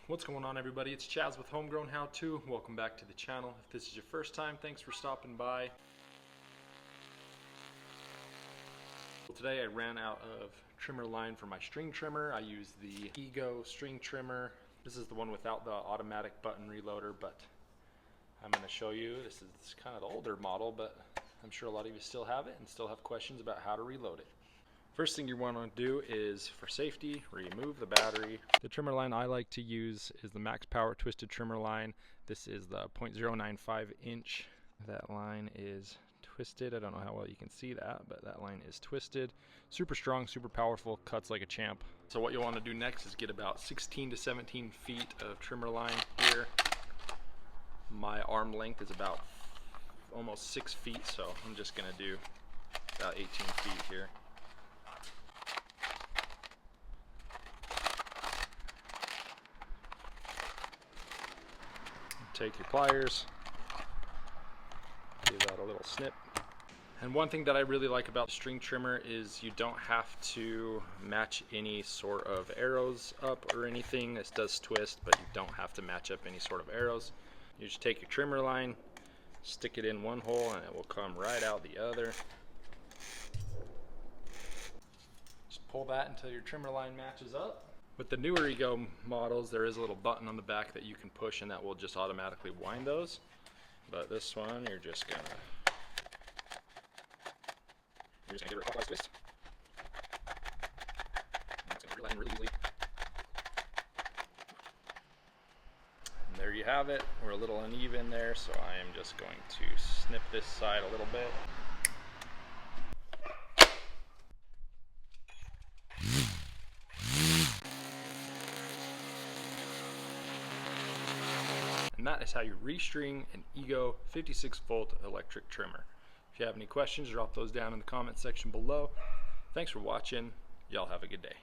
What's going on, everybody? It's Chaz with Homegrown How To. Welcome back to the channel. If this is your first time, thanks for stopping by. Today I ran out of trimmer line for my string trimmer. I used the Ego string trimmer. This is the one without the automatic button reloader, but I'm going to show you. This is kind of the older model, but I'm sure a lot of you still have it and still have questions about how to reload it. First thing you want to do is, for safety, remove the battery. The trimmer line I like to use is the Max Power Twisted Trimmer line. This is the 0.095 inch. That line is twisted. I don't know how well you can see that, but that line is twisted. Super strong, super powerful, cuts like a champ. So what you'll want to do next is get about 16 to 17 feet of trimmer line here. My arm length is about almost 6 feet, so I'm just going to do about 18 feet here. Take your pliers, give that a little snip. And one thing that I really like about the string trimmer is you don't have to match any sort of arrows up or anything. This does twist, but you don't have to match up any sort of arrows. You just take your trimmer line, stick it in one hole, and it will come right out the other. Just pull that until your trimmer line matches up. With the newer Ego models, there is a little button on the back that you can push and that will just automatically wind those. But this one, you're just gonna give it a clockwise twist. And it's gonna reel in really easily. And there you have it. We're a little uneven there, so I am just going to snip this side a little bit. And that is how you restring an Ego 56 volt electric trimmer. If you have any questions, drop those down in the comment section below. Thanks for watching. Y'all have a good day.